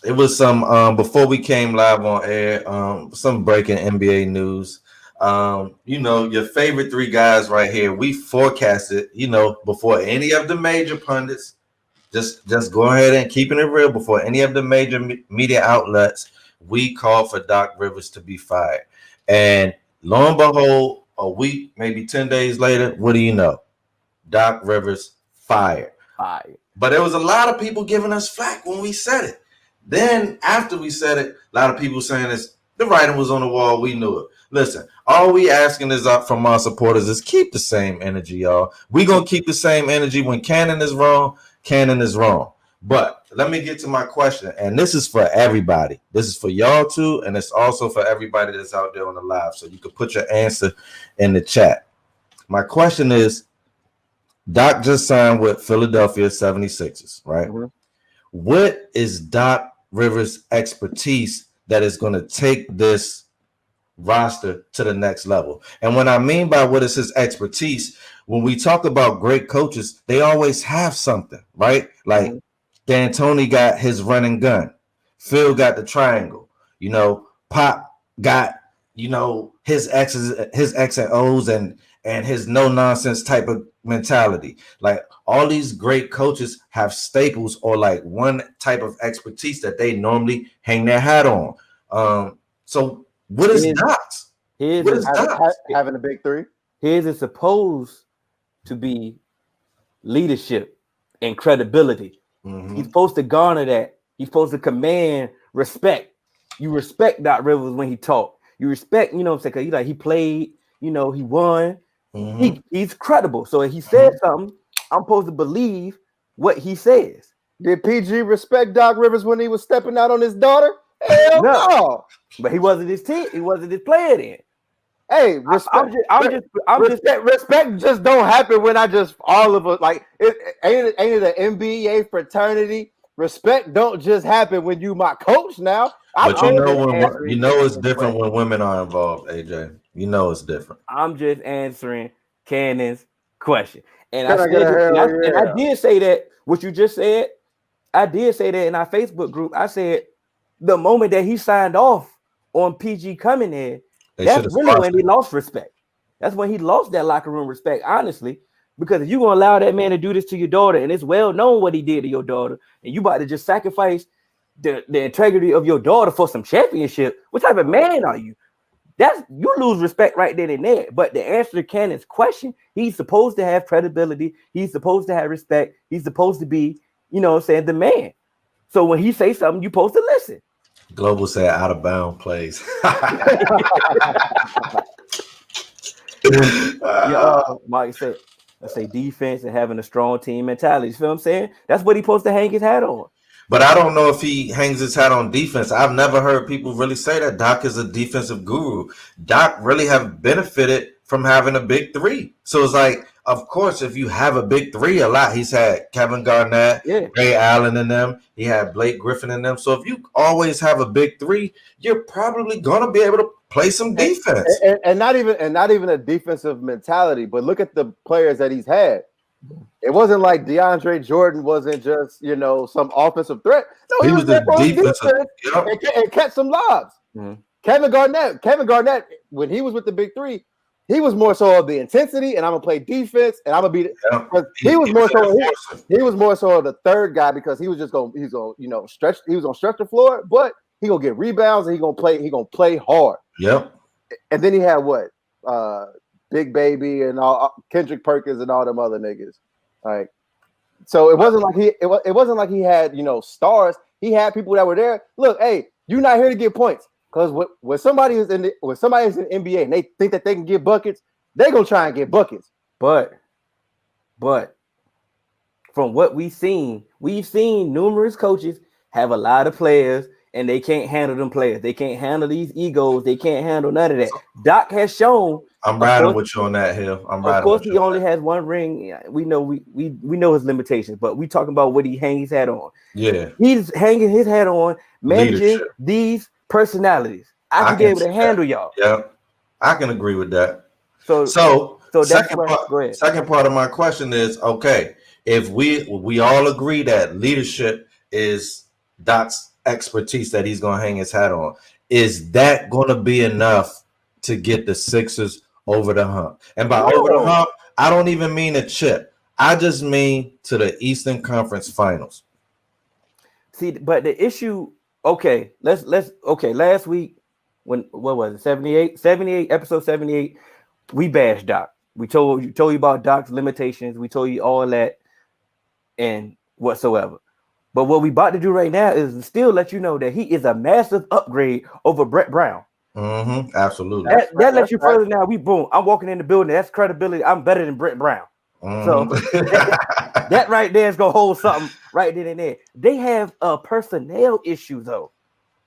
it was some before we came live on air, some breaking NBA news. Your favorite three guys right here. We forecasted, before any of the major pundits. Just go ahead and keeping it real before any of the major media outlets. We called for Doc Rivers to be fired, and lo and behold, a week, maybe 10 days later, what do you know? Doc Rivers fired. Fire. But there was a lot of people giving us flack when we said it. Then after we said it, a lot of people saying this, the writing was on the wall. We knew it. Listen, all we asking is up from our supporters is keep the same energy, y'all. We gonna keep the same energy. When Cannon is wrong, Cannon is wrong. But let me get to my question, and this is for everybody. This is for y'all too, and it's also for everybody that's out there on the live. So you can put your answer in the chat. My question is, Doc just signed with Philadelphia 76ers, right? Mm-hmm. What is Doc Rivers' expertise that is going to take this roster to the next level? And what I mean by what is his expertise, when we talk about great coaches, they always have something, right? Like D'Antoni got his running gun, Phil got the triangle, Pop got his X and O's and his no nonsense type of mentality. Like all these great coaches have staples or like one type of expertise that they normally hang their hat on. So what is Doc's? What is Doc's? Having a big three? His is supposed to be leadership and credibility. Mm-hmm. He's supposed to garner that. He's supposed to command respect. You respect Doc Rivers when he talked. You respect, what I'm saying? Because he played, he won. Mm-hmm. He's credible. So if he says something, I'm supposed to believe what he says. Did PG respect Doc Rivers when he was stepping out on his daughter? Hell no. But he wasn't his team. He wasn't his player then. Hey, respect. Respect just don't happen when all of us like it ain't it an NBA fraternity. Respect don't just happen when you my coach now. But it's different when women are involved, AJ. It's different. I'm just answering Cannon's question. And I did say that what you just said. I did say that in our Facebook group. I said the moment that he signed off on PG coming in, that's really when he lost respect. That's when he lost that locker room respect, honestly. Because if you're going to allow that man to do this to your daughter, and it's well known what he did to your daughter, and you about to just sacrifice the integrity of your daughter for some championship, what type of man are you? You lose respect right then and there. But to answer Cannon's question, he's supposed to have credibility. He's supposed to have respect. He's supposed to be, the man. So when he says something, you're supposed to listen. Global said out of bound plays. Mike said, let's say defense and having a strong team mentality. You feel what I'm saying? That's what he's supposed to hang his hat on. But I don't know if he hangs his hat on defense. I've never heard people really say that Doc is a defensive guru. Doc really have benefited from having a big three. So it's like, of course, if you have a big three a lot, he's had Kevin Garnett, Ray Allen in them. He had Blake Griffin in them. So if you always have a big three, you're probably going to be able to play some defense. And not even a defensive mentality, but look at the players that he's had. It wasn't like DeAndre Jordan wasn't just, some offensive threat. No, he was the defensive and catch some lobs. Mm-hmm. Kevin Garnett, when he was with the big three, he was more so of the intensity, and I'm gonna play defense, and I'm gonna be. He was more so of the third guy because he's gonna stretch. He was gonna stretch the floor, but he gonna get rebounds and he gonna play hard. Yep. And then he had what? Big Baby and all Kendrick Perkins and all them other niggas. Like, so it wasn't like he had stars. He had people that were there. Look, hey, you're not here to get points. Because when somebody is in the NBA and they think that they can get buckets, they're gonna try and get buckets. But from what we've seen numerous coaches have a lot of players and they can't handle them players. They can't handle these egos. They can't handle none of that. Doc has shown. I'm riding with you on that, Hill. Of course, he only has one ring. We know we know his limitations, but we talking about what he hangs his hat on. Yeah, he's hanging his hat on managing these personalities. I can be able to handle y'all. Yeah, I can agree with that. So second part of my question is, okay, if we all agree that leadership is Doc's expertise that he's going to hang his hat on. Is that going to be enough to get the Sixers over the hump? And by over the hump, I don't even mean a chip. I just mean to the Eastern Conference Finals. See, but the issue, okay, last week, what was it, 78, episode 78, we bashed Doc. We told you about Doc's limitations. We told you all that and whatsoever. But what we about to do right now is still let you know that he is a massive upgrade over Brett Brown. Mm-hmm, absolutely. That lets you further now. I'm walking in the building. That's credibility. I'm better than Brett Brown. Mm-hmm. So that right there is gonna hold something right then and there. They have a personnel issue though.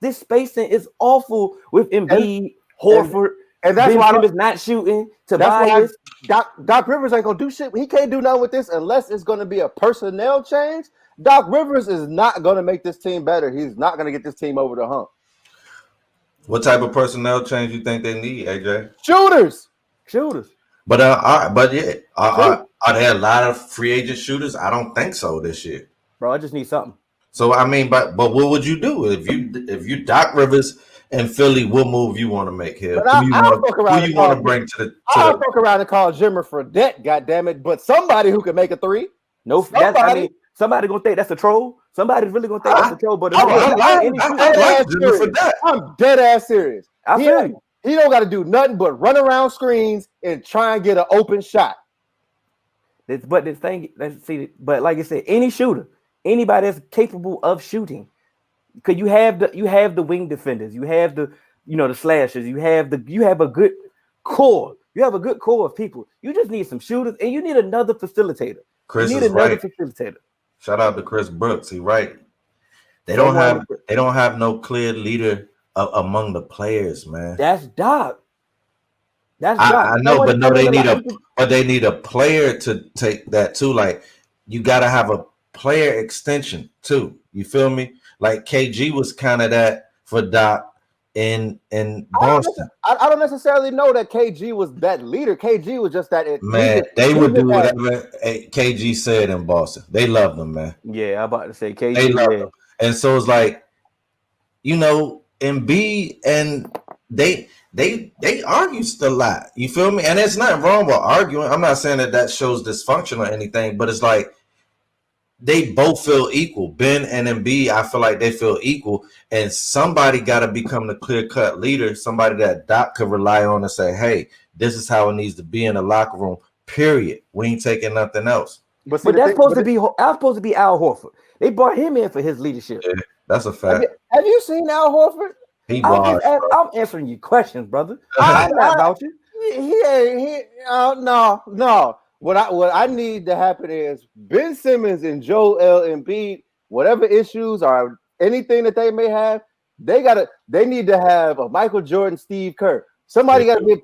This spacing is awful with Embiid, Horford, and that's why Ben is not shooting. Tobias. Doc Rivers ain't gonna do shit. He can't do nothing with this unless it's gonna be a personnel change. Doc Rivers is not gonna make this team better. He's not gonna get this team over the hump. What type of personnel change you think they need, AJ? Shooters. But are there a lot of free agent shooters? I don't think so this year, bro. I just need something. So I mean, but what would you do if you Doc Rivers and Philly? What move you want to make here? Who you want to bring to the? I'll fuck around and call Jimmer Fredette, goddammit, but somebody who can make a three. No, somebody gonna think that's a troll. Somebody's really gonna think that's a troll. But I'm dead ass serious. I feel you. He don't got to do nothing but run around screens and try and get an open shot. But like I said, any shooter, anybody that's capable of shooting, because you have the wing defenders, you have the slashers, you have a good core. You have a good core of people. You just need some shooters, and you need another facilitator. Chris is right. Shout out to Chris Brooks. He right. They don't have no clear leader among the players, man. That's Doc. I know, but they need a player to take that too. Like you got to have a player extension too. You feel me? Like KG was kind of that for Doc in Boston. I don't necessarily know that KG was that leader. KG was just that man. They would do whatever KG said in Boston. They loved him, man. Yeah, I'm about to say KG. They loved him, and so it's like, Embiid and they argue a lot. You feel me? And it's not wrong with arguing. I'm not saying that shows dysfunction or anything, but it's like they both feel equal. Ben and Embiid, I feel like they feel equal, and somebody got to become the clear-cut leader, somebody that Doc could rely on and say, hey, this is how it needs to be in the locker room, period. We ain't taking nothing else. But that's supposed to be Al Horford. They brought him in for his leadership. Yeah, that's a fact. Have you seen Al Horford? I'm answering you questions, brother. I'm not about you. No. What I need to happen is Ben Simmons and Joel Embiid, whatever issues or anything that they may have, they need to have a Michael Jordan, Steve Kerr. Somebody got to get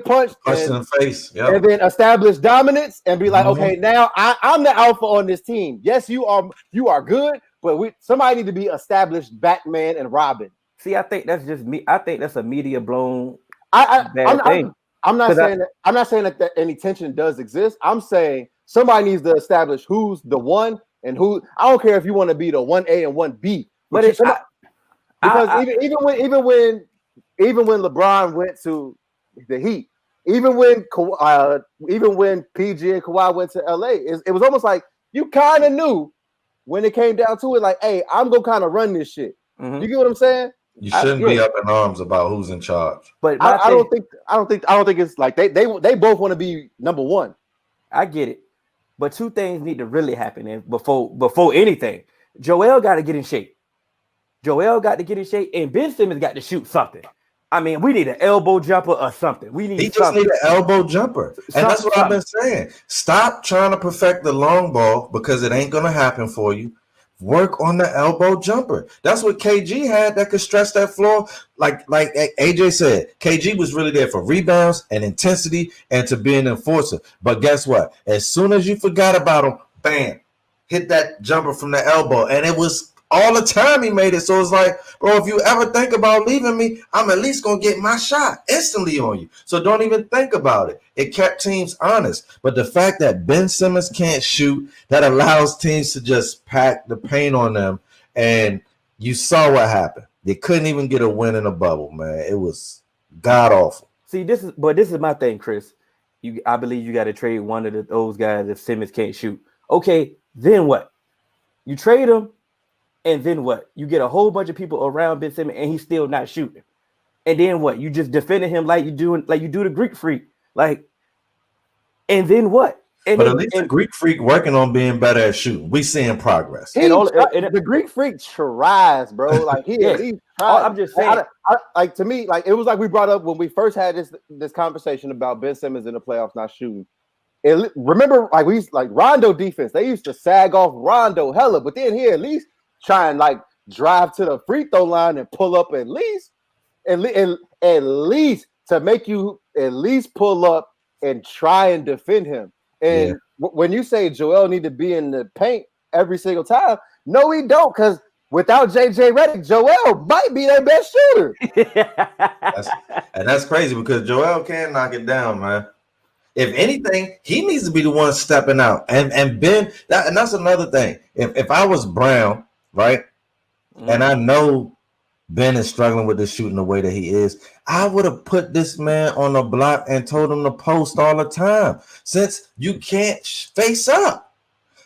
punched in the face, and then establish dominance and be like, okay, now I'm the alpha on this team. Yes, you are good, but somebody need to be established Batman and Robin. See, I think that's just me. I think that's a media blown thing. I'm not saying that any tension does exist. I'm saying somebody needs to establish who's the one and who. I don't care if you want to be the 1A and 1B, but even when LeBron went to the Heat, even when PG and Kawhi went to LA, it was almost like you kind of knew when it came down to it, like, hey, I'm gonna kind of run this shit. Mm-hmm. You get what I'm saying? You shouldn't be up in arms about who's in charge. But I don't think it's like they both want to be number one. I get it, but two things need to really happen before anything. Joel got to get in shape. And Ben Simmons got to shoot something. I mean, we need an elbow jumper or something. He just need an elbow jumper, and that's what I've been saying. Stop trying to perfect the long ball because it ain't gonna happen for you. Work on the elbow jumper. That's what KG had that could stretch that floor. Like AJ said, KG was really there for rebounds and intensity and to be an enforcer. But guess what? As soon as you forgot about him, bam, hit that jumper from the elbow. And it was all the time he made it. So it's like, bro, if you ever think about leaving me, I'm at least going to get my shot instantly on you. So don't even think about it. It kept teams honest. But the fact that Ben Simmons can't shoot, that allows teams to just pack the paint on them. And you saw what happened. They couldn't even get a win in a bubble, man. It was god awful. See, this is my thing, Chris. I believe you got to trade one of those guys if Simmons can't shoot. Okay, then what? You trade him, and then what? You get a whole bunch of people around Ben Simmons, and he's still not shooting. And then what? You just defended him like you do the Greek Freak, like. And then what? But at least the Greek Freak working on being better at shooting. We seeing progress. The Greek Freak tries, bro. Like he at least tries. I'm just saying. Like to me, like it was like we brought up when we first had this conversation about Ben Simmons in the playoffs not shooting. Remember, like Rondo defense. They used to sag off Rondo hella, but then he at least try and like drive to the free throw line and pull up at least to make you at least pull up and try and defend him. And when you say Joel need to be in the paint every single time, no, he don't, because without JJ Redick, Joel might be their best shooter. That's crazy because Joel can knock it down, man. If anything, he needs to be the one stepping out. And Ben, and that's another thing. If I was Brown, right, and I know Ben is struggling with this shooting the way that he is, I would have put this man on the block and told him to post all the time, since you can't face up.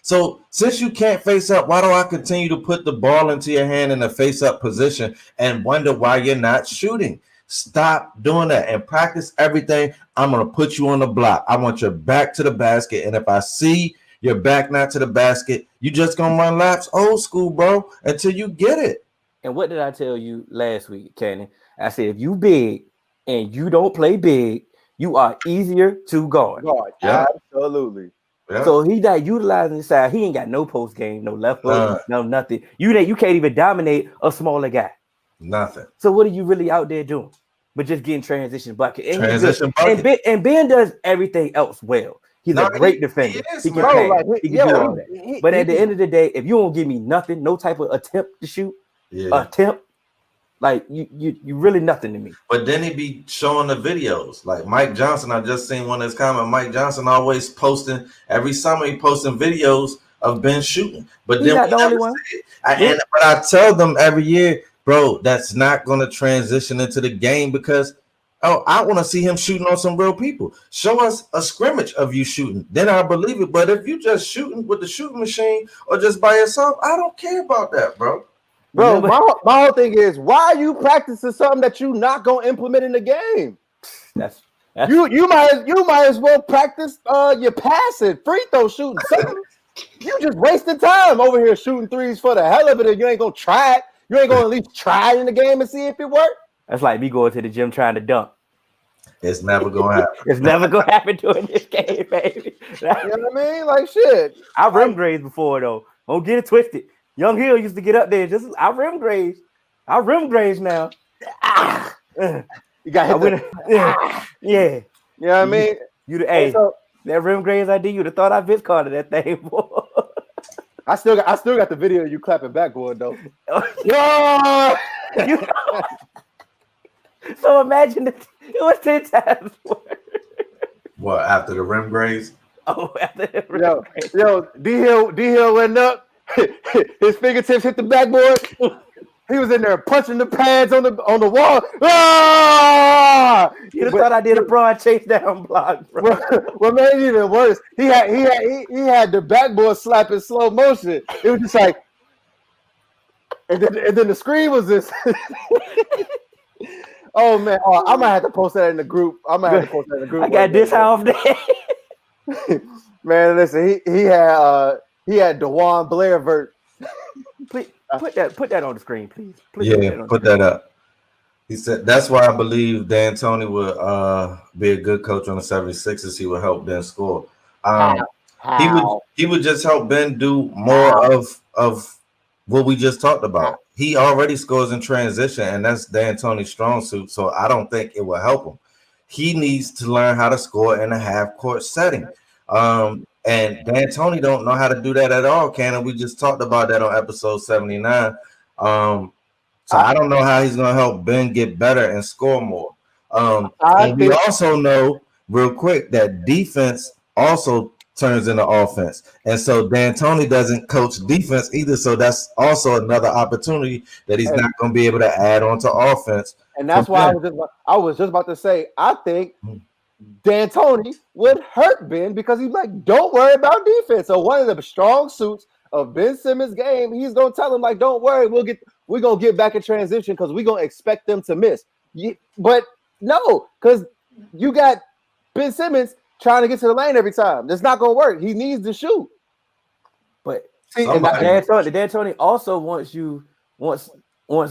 So since you can't face up, why do I continue to put the ball into your hand in a face up position and wonder why you're not shooting? Stop doing that and practice everything. I'm going to put you on the block. I want your back to the basket. And if I see your back not to the basket, you just going to run laps old school, bro, until you get it. And what did I tell you last week, Cannon? I said, if you big and you don't play big, you are easier to guard. Yeah. Absolutely. Yeah. So he not utilizing his side. He ain't got no post game, no left hook, no nothing. You can't even dominate a smaller guy. Nothing. So what are you really out there doing? But just getting transition bucket. And Ben does everything else well. He's a great defender. He can pass. He can do all that. But at the end of the day, if you don't give me nothing, no type of attempt to shoot, like you really nothing to me. But then he be showing the videos. Like Mike Johnson, I just seen one of his comments. Mike Johnson always posting every summer. He posting videos of Ben shooting. But he's then not the only one. But I tell them every year, bro, that's not going to transition into the game because I want to see him shooting on some real people. Show us a scrimmage of you shooting, then I believe it. But if you just shooting with the shooting machine or just by yourself, I don't care about that, bro. Bro, my whole thing is, why are you practicing something that you're not gonna implement in the game? That's you might as well practice your passing, free throw shooting, something. You just wasting time over here shooting threes for the hell of it, and you ain't gonna try it. You ain't gonna at least try it in the game and see if it works. That's like me going to the gym trying to dunk. It's never gonna happen. It's never gonna happen during this game, baby. You know what I mean? Like shit. I rim grades before though. Don't get it twisted. Young Hill used to get up there. I rim grades. I rim grades now. You got hit. Yeah. You know what I mean? That rim grades I did, you'd have thought I Vince Carter that thing, boy. I still got the video of you clapping backboard though. So imagine it was 10 times worse. What, after the rim grades? Oh, after the rim grades. Yo, D Hill went up. His fingertips hit the backboard. He was in there punching the pads on the wall. Ah! You'd have thought I did a broad chase down block, bro. What made it even worse? He had the backboard slap in slow motion. It was just like, and then the screen was this. Oh man, I might have to post that in the group. I got this off there. Man, listen, he had DeJuan Blair Please put that on the screen, please. Put that up. He said that's why I believe D'Antoni would be a good coach on the 76ers. He would help Ben score. He would just help Ben do more of what we just talked about. He already scores in transition, and that's D'Antoni's strong suit. So I don't think it will help him. He needs to learn how to score in a half-court setting. And D'Antoni don't know how to do that at all, Cannon. We just talked about that on episode 79. So I don't know how he's going to help Ben get better and score more. And we also know, real quick, that defense also turns into offense. And so D'Antoni doesn't coach defense either. So that's also another opportunity that he's not going to be able to add on to offense. And that's why I was just about to say, I think D'Antoni would hurt Ben because he's like, don't worry about defense. So one of the strong suits of Ben Simmons' game, he's gonna tell him like, don't worry, we're gonna get back in transition because we're gonna expect them to miss. But no, because you got Ben Simmons trying to get to the lane every time. That's not gonna work. He needs to shoot. But see, and D'Antoni also wants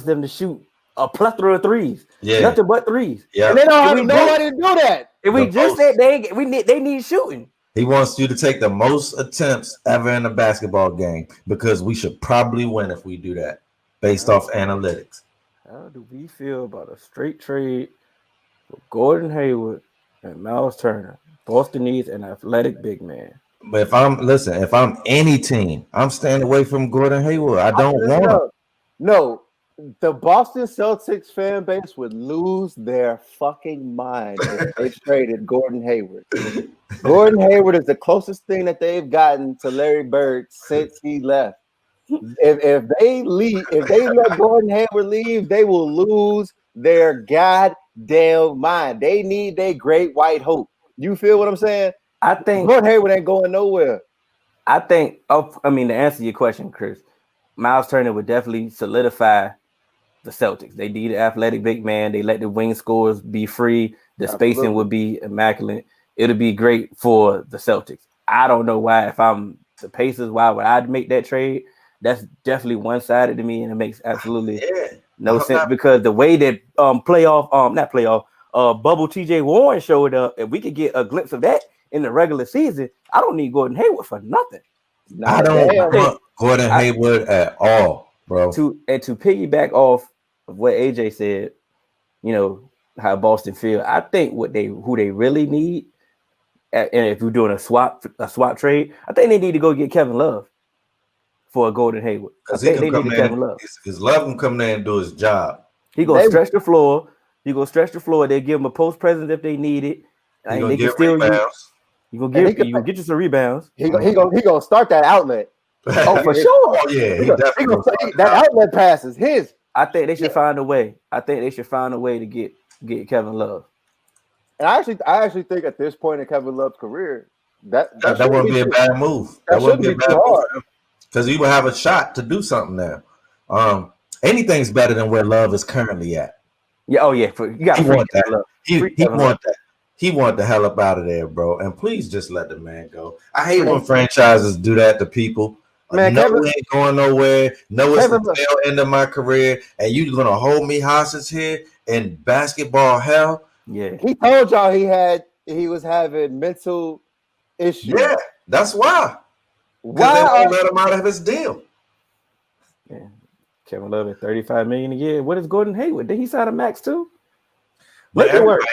them to shoot a plethora of threes. Yeah. Nothing but threes. Yeah. And they don't have nobody to do that. And we just said they need shooting. He wants you to take the most attempts ever in a basketball game because we should probably win if we do that based off analytics. How do we feel about a straight trade with Gordon Hayward and Miles Turner? Boston needs an athletic big man. But if I'm any team, I'm staying away from Gordon Hayward. I don't want him. No, the Boston Celtics fan base would lose their fucking mind if they traded Gordon Hayward. Gordon Hayward is the closest thing that they've gotten to Larry Bird since he left. If they let Gordon Hayward leave, they will lose their goddamn mind. They need their great white hope. You feel what I'm saying? I think Gordon Hayward ain't going nowhere. To answer your question, Chris, Miles Turner would definitely solidify the Celtics. They need an athletic big man. They let the wing scorers be free. The spacing would be immaculate. It'll be great for the Celtics. I don't know why. If I'm the Pacers, why would I make that trade? That's definitely one-sided to me, and it makes absolutely no sense because the way that bubble TJ Warren showed up, if we could get a glimpse of that in the regular season, I don't need Gordon Hayward for nothing. I don't want Gordon Hayward at all, bro. To piggyback off of what AJ said, you know, how Boston feel. I think who they really need, and if we're doing a swap trade, I think they need to go get Kevin Love for a Gordon Hayward. Because he can come in. His Love can come there and do his job. He gonna stretch the floor. They give him a post presence if they need it. He gonna get rebounds. You gonna get you some rebounds. He gonna start that outlet. Oh, for sure. Oh yeah, he definitely that outlet pass is his. I think they should find a way. To get Kevin Love. And I actually think at this point in Kevin Love's career, that wouldn't be a bad move. That wouldn't be a bad move because he would have a shot to do something there. Anything's better than where Love is currently at. Yeah. Oh yeah. You got to want that. He want that. He want the hell up out of there, bro. And please just let the man go. I hate when franchises do that to people. Man, Kevin ain't going nowhere. No, it's the tail end of my career, and you're gonna hold me hostage here in basketball hell. Yeah, he told y'all he was having mental issues. Yeah, that's why. Why they don't let him out of his deal? Yeah. Kevin Love at $35 million a year. What is Gordon Hayward? Did he sign a max too? Everybody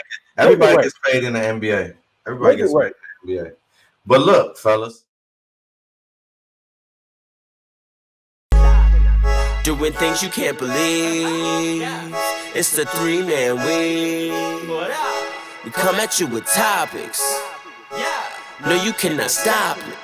gets paid in the NBA. Everybody gets paid in the NBA. But look, fellas. Doing things you can't believe. It's the 3-man wing. We come at you with topics. No, you cannot stop it.